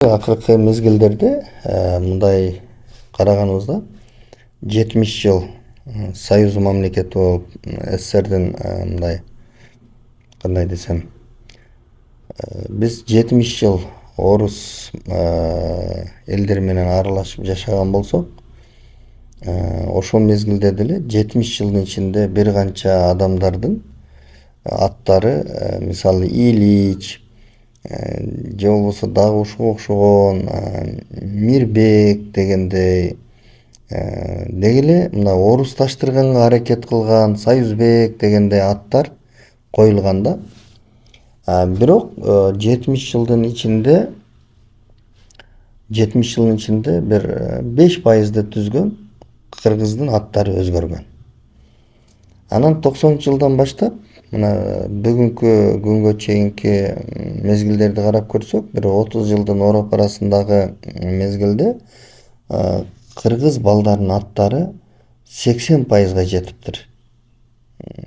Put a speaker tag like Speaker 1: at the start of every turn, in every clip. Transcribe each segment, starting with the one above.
Speaker 1: Акыркы мезгилдерде мындай караганыбызда 70 жыл Союз мамлекети болуп СССРдин мындай кандай десем биз 70 жыл орус элдери менен аралашып жашаган болсок, ошол мезгилде деле 70 жылдын ичинде бир канча адамдардын аттары, мисалы Ильич, же болбосо дагы ушуга окшогон Мирбек дегендей, деги эле мына орусташтырганга аракет кылган Союзбек дегендей аттар коюлган да. Бирок 70 жылдын ичинде бир 5% түзгөн кыргыздын аттары өзгөргөн. Анан 90 жылдан баштап мына бүгүнкү күнгө чейинки мезгилдерди карап көрсөк, бир 30 жылдын ороп арасындагы мезгилде кыргыз балдарынын аттары 80%га жетиптир.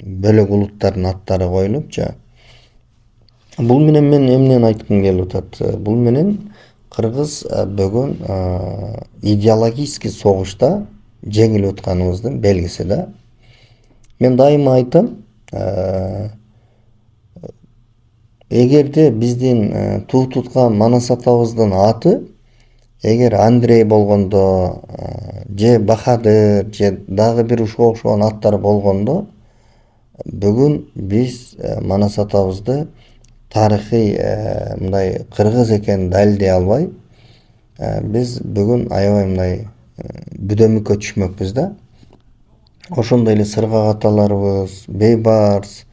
Speaker 1: Бөлөк улуттардын аттары коюлупчу. Бул менен мен эмнени айткым келип атат? Бул менен кыргыз бүгүн идеологический согушта жеңилип атканыбыздын белгиси да. Мен дайыма айтам, эгерде биздин туу туткан Манас атабыздын аты эгер Андрей болгондо, же Бахадыр, же дагы бир ушуга окшогон аттар болгондо, бүгүн биз Манас атабызды тарыхый мындай кыргыз экенин далилдей албай, биз бүгүн аябай мындай бүдөмүккө түшмөкпүз да. Ошондой эле Сыргак аталарыбыз, Бейбарс,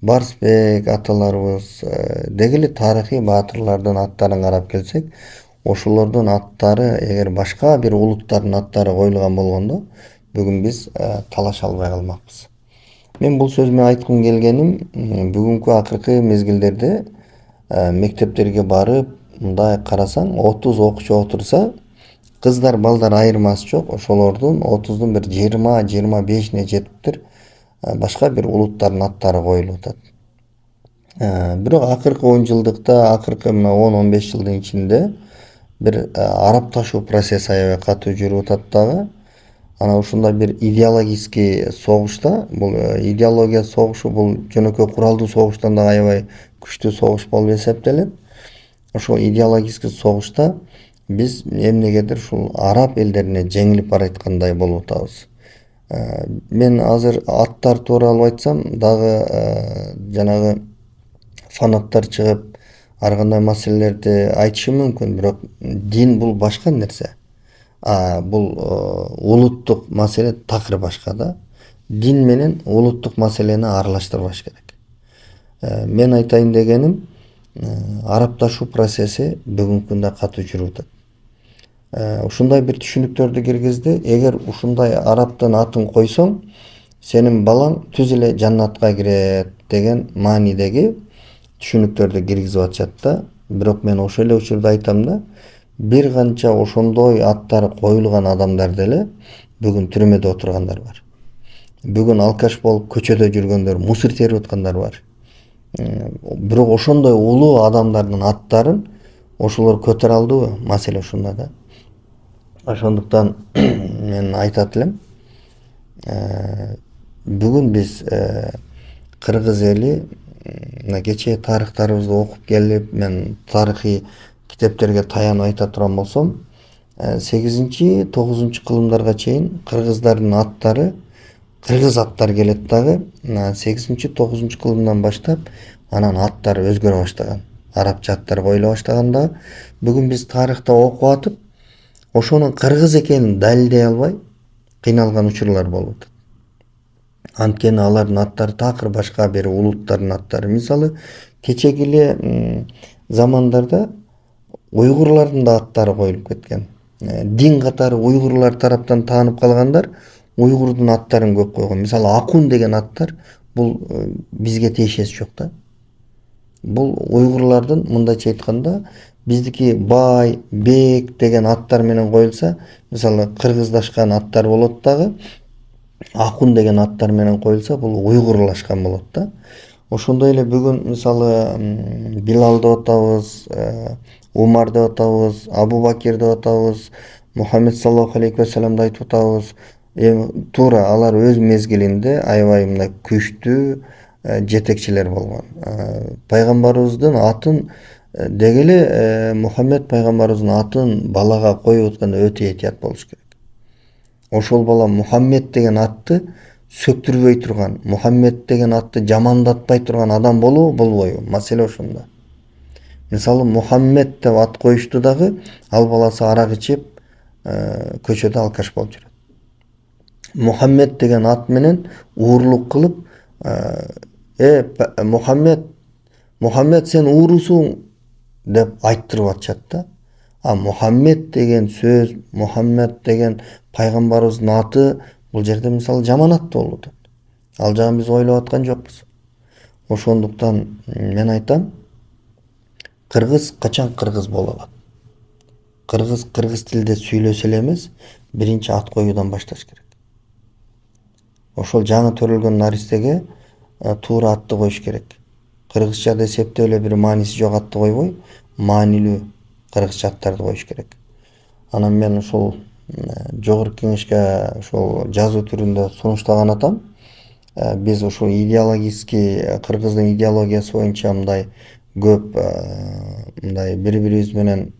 Speaker 1: Барсбек аталарыбыз, деги эле тарыхый баатырлардын аттарын карап келсек, ошолордун аттары эгер башка бир улуттардын аттары коюлган болгондо, бүгүн биз талаша албай калмакпыз. Мен бул сөзүмө айткым келгеним, бүгүнкү акыркы мезгилдерде мектептерге барып, мындай карасаң 30 окуучу отурса, кыздар балдар айырмасы жок. Ошолордун 30дун бир 20-25-ине жетиптир башка бир улуттардын аттары коюлуп атат. Бирок акыркы 10 жылдыкта, акыркы мына 10-15 жылдын ичинде бир арапташуу процесси аябай катуу жүрүп атат дагы. Анан ушундай бир идеологический согушта, бул идеология согушу бул жөнөкөй куралдуу согуштан дагы аябай күчтүү согуш болуп эсептелет. Ошол идеологический согушта биз эмнегедир ушул араб элдерине жеңилип бараткандай болуп атабыз. Мен азыр аттар тууралуу айтсам дагы жанагы фанаттар чыгып ар кандай маселелерди айтышы мүмкүн, бирок дин бул башка нерсе. Бул улуттук маселе такыр башка да. Дин менен улуттук маселени аралаштырбаш керек. Мен айтайын дегеним, арапташуу процесси бүгүнкү күндө катуу жүрүп атат. Ушундай бир түшүнүктөрдү киргизди. Эгер ушундай арабтын атын койсоң, сенин балаң түз эле жаннатка кирет деген маанидеги түшүнүктөрдү киргизип атышат да. Бирок мен ошол эле учурда айтам да, бир канча ошондой аттар коюлган адамдар деле бүгүн түрмөдө отургандар бар. Бүгүн алкаш болуп көчөдө жүргөндөр, мусор терип аткандар бар. Бирок ошондой улуу адамдардын аттарын ошолор көтөрө алдыбы? Маселе ушунда да. Ошондуктан мен айтат элем, бүгүн биз кыргыз эли мына кечээ тарыхтарыбызды окуп келип, мен тарыхый китептерге таянып айта турган болсом, 8-9 кылымдарга чейин кыргыздардын аттары кыргыз аттар келет дагы, 8-9 кылымдан баштап анан аттар өзгөрө баштаган. Арабча аттар коюла баштаган да. Бүгүн биз тарыхта окуп атып, ошонун кыргыз экенин далилдей албай кыйналган учурлар болуп атат. Анткени алардын аттары такыр башка бир улуттардын аттары. Мисалы, кечеги эле замандарда уйгурлардын да аттары коюлуп кеткен. Дин катары уйгурлар тараптан таанып калгандар уйгурдун аттарын көп койгон. Мисалы, Акун деген аттар бул бизге тиешеси жок да. Бул уйгурлардын, мындайча айтканда, биздики Бай, Бек деген аттар менен коюлса, мисалы кыргыздашкан аттар болот дагы, Акун деген аттар менен коюлса, бул уйгурлашкан болот да. Ошондой эле бүгүн мисалы Билал деп атабыз, Умар деп атабыз, Абу Бакир деп атабыз, Мухаммед саллаллаху алейхи вассаламды айтып атабыз. Эми туура алар өз мезгилинде аябай мындай күчтүү жетекчилер болгон. Пайгамбарыбыздын атын деги эле Мухаммед пайгамбарыбыздын атын балага коюп атканда өтө этият болуш керек. Ошол бала Мухаммед деген атты сөктүрбөй турган, Мухаммед деген атты жамандатпай турган адам болобу, болбойбу? Маселе ошондо. Мисалы Мухаммед деп ат коюшту дагы ал баласы арак ичип, көчөдө алкаш болуп жүрөт. Мухаммед деген ат менен уурлук кылып, Мухаммед, Мухаммед сен уурусуң деп айттырып атышат да. А Мухаммед деген сөз, Мухаммед деген пайгамбарыбыздын аты бул жерде мисалы жаман ат болуп атат. Ал жагын биз ойлоп аткан жокпуз. Ошондуктан мен айтам, кыргыз качан кыргыз боло алат? Кыргыз тилде сүйлөсө эле эмес, биринчи ат коюудан башташ керек. Ошол жаңы төрөлгөн наристеге туура атты коюш керек. Кыргызчада эсептөө эле бир мааниси жок атты койбой, маанилүү кыргызча аттарды коюш керек. Анан мен ушул жогорку кеңешке ушул жазуу түрүндө сунуштаган атам. Биз ушул идеологический кыргыздын идеологиясы боюнча мындай көп мындай бири-бирибиз менен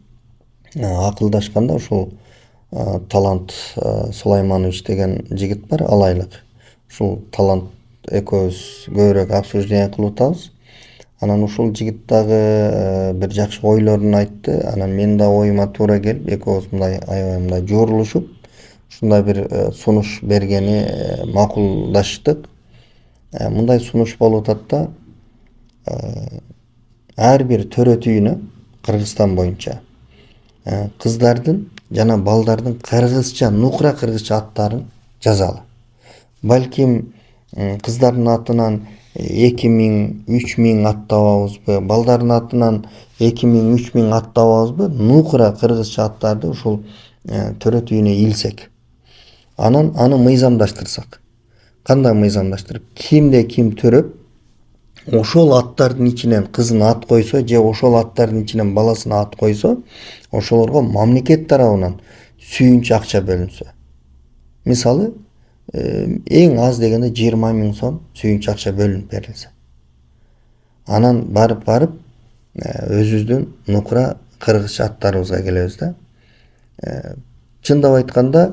Speaker 1: акылдашканда ушул Талант Сулайманович деген жигит бар, алайлык. Ушул Талант экөөбүз көбүрөөк обсуждение кылып атабыз. Анан ушул жигит дагы бир жакшы ойлорун айтты. Анан менин да оюма туура келип, экөөбүз мындай аябай мындай жуурулушуп, ушундай бир сунуш бергени макулдаштык. Мындай сунуш болуп атат да, ар бир төрөт үйүнө Кыргызстан боюнча кыздардын жана балдардын кыргызча, нукура кыргызча аттарын жазалы. Балким кыздардын атынан 2000, 3000 ат табабызбы, балдардын атынан 2000, 3000 ат табабызбы, нукура кыргызча аттарды ушул төрөт үйүнө илсек. Анан аны мыйзамдаштырсак. Кандай мыйзамдаштырып? Кимде ким төрөп, ошол аттардын ичинен кызын ат койсо же ошол аттардын ичинен баласына ат койсо, ошолорго мамлекет тарабынан сүйүнчү акча бөлүнсө. Мисалы, эң аз дегенде 20 000 сом сүйүнчү акча бөлүнүп берилсе. Анан барып өзүбүздүн нукура кыргызча аттарыбызга келебиз да. Чындап айтканда,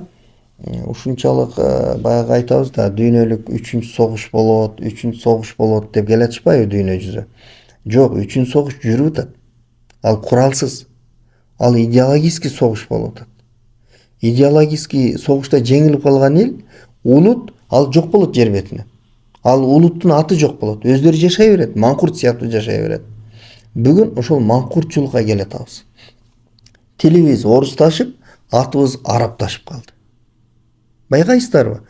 Speaker 1: ушунчалык баягы айтабыз да, дүйнөлүк 3-чү согуш болот, 3-чү согуш болот деп келатышпайбы дүйнө жүзү? Жок, 3-чү согуш жүрүп атат. Ал куралсыз. Ал идеологический согуш болуп атат. Идеологический согушта жеңилип калган эл, улут, ал жок болот жер бетинен. Ал улуттун аты жок болот. Өздөрү жашай берет, маңкурт сыяктуу жашай берет. Бүгүн ошол маңкуртчулукка келатабыз. Тилибиз орусташып, атыбыз арабташып калды. Байкайсыздарбы?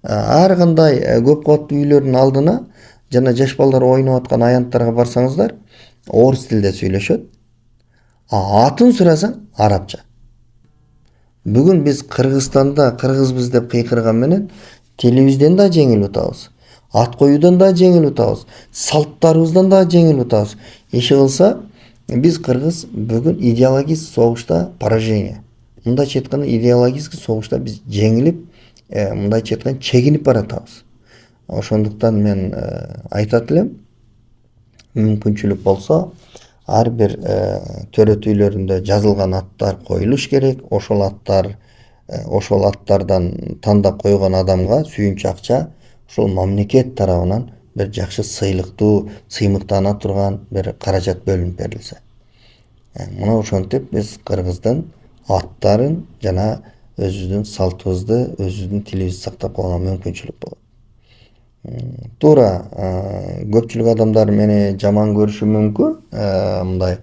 Speaker 1: Ар кандай көп кабаттуу үйлөрдүн алдына жана жаш балдар ойноп аткан аянттарга барсаңыздар, орус тилде сүйлөшөт. Атын сурасаң арабча. Бүгүн биз Кыргызстанда кыргызбыз деп кыйкырган менен тилибизден да жеңилип атабыз. Ат коюудан да жеңилип атабыз. Салттарыбыздан да жеңилип атабыз. Иши кылса, биз кыргыз бүгүн идеологический согушта поражение. Мындайча айтканда идеологический согушта биз жеңилип, мындайча айтканда чегинип баратабыз. Ошондуктан мен айтат элем, мүмкүнчүлүк болсо, ар бир төрөт үйлөрүндө жазылган аттар коюлуш керек. Ошол аттардан тандап койгон адамга сүйүнчү акча ошол мамлекет тарабынан бир жакшы сыйлыктуу, сыймыктана турган бир каражат бөлүнүп берилсе. Мына ошентип биз кыргыздын аттарын жана өзүбүздүн салтыбызды, өзүбүздүн тилибизди сактап калганга мүмкүнчүлүк болот. Туура, көпчүлүк адамдар мени жаман көрүшү мүмкүн. Мындай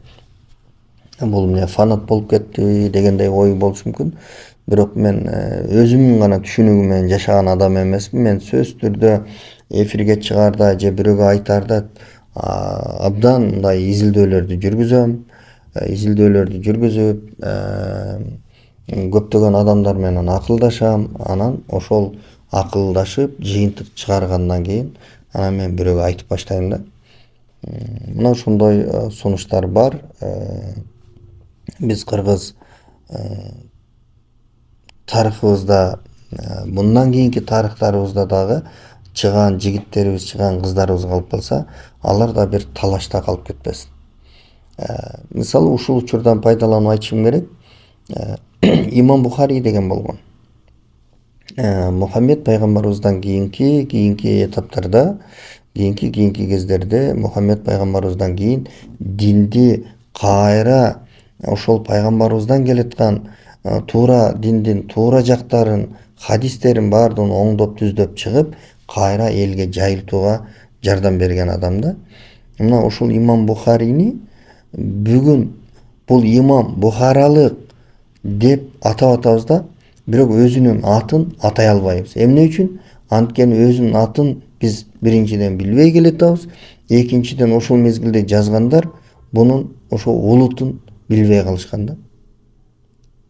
Speaker 1: бул эмне фанат болуп кетти дегендей ой болушу мүмкүн. Бирок мен өзүмдүн гана түшүнүгүм менен жашаган адам эмесмин. Мен сөзсүз түрдө эфирге чыгаарда же бирөөгө айтаарда абдан мындай изилдөөлөрдү жүргүзөм. Изилдөөлөрдү жүргүзүп, көптөгөн адамдар менен акылдашам. Анан ошол акылдашып, жыйынтык чыгаргандан кийин анан мен бирөөгө айтып баштайм да. Мына ошондой сунуштар бар. Биз кыргыз тарыхыбызда, мындан кийинки тарыхтарыбызда дагы чыган жигиттерибиз, чыган кыздарыбыз калып калса, алар да бир талашта калып кетпесин. Мисалы ушул учурдан пайдаланып айтышым керек. Имам Бухарий деген болгон. Мухаммед пайгамбарыбыздан кийинки этаптарда, кийинки кездерде Мухаммед пайгамбарыбыздан кийин динди кайра ошол пайгамбарыбыздан келаткан туура диндин туура жактарын, хадистерин баардыгын оңдоп түздөп чыгып, кайра элге жайылтууга жардам берген адам да. Мына ушул имам Бухарийни бүгүн бул имам Бухаралык деп атап атабыз да, бирок өзүнүн атын атай албайбыз. Эмне үчүн? Анткени өзүнүн атын биз биринчиден билбей келатабыз, экинчиден ошол мезгилде жазгандар бунун ошо улутун билбей калышкан да.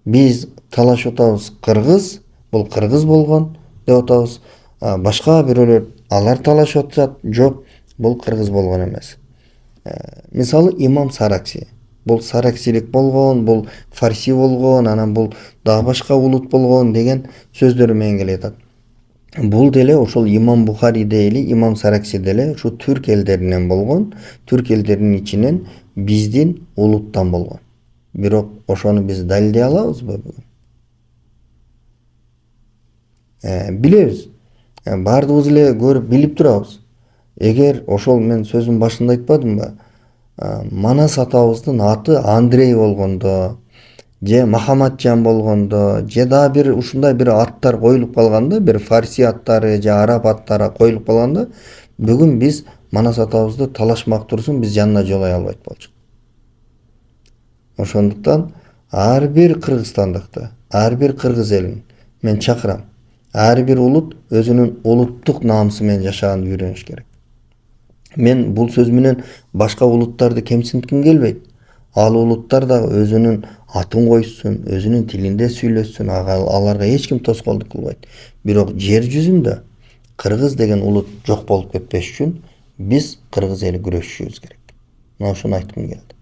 Speaker 1: Биз талашып атабыз кыргыз, бул кыргыз болгон деп атабыз. Башка бирөөлөр алар талашып атышат, жок, бул кыргыз болгон эмес. Мисалы имам Саракси. Бул сараксилик болгон, бул фарси болгон, анан бул дагы башка улут болгон деген сөздөр менен келатат. Бул деле ошол имам Бухари дейли, имам Саракси деле ушу түрк элдеринен болгон, түрк элдеринин ичинен биздин улуттан болгон. Бирок ошону биз далилдей алабызбы бүгүн? Билебиз. Баардыгыбыз эле көрүп билип турабыз. Эгер ошол мен сөзүмдүн башында айтпадымбы? Манас атабыздын аты Андрей болгондо, же Махаматжан болгондо, же дагы бир ушундай бир аттар коюлуп калганда, бир фарси аттары же араб аттары коюлуп калганда, бүгүн биз Манас атабызды талашмак турсун биз жанына жолой албайт болчук. Ошондуктан ар бир кыргызстандыкты, ар бир кыргыз элин мен чакырам. Ар бир улут өзүнүн улуттук наамысы менен жашаганды үйрөнүш керек. Мен бул сөз менен башка улуттарды кемсинтким келбейт. Ал улуттар да өзүнүн атын койсун, өзүнүн тилинде сүйлөшсүн, аларга эч ким тоскоолдук кылбайт. Бирок жер жүзүндө кыргыз деген улут жок болуп кетпеш үчүн биз кыргыз эли күрөшүшүбүз керек. Мына ушуну айткым келди.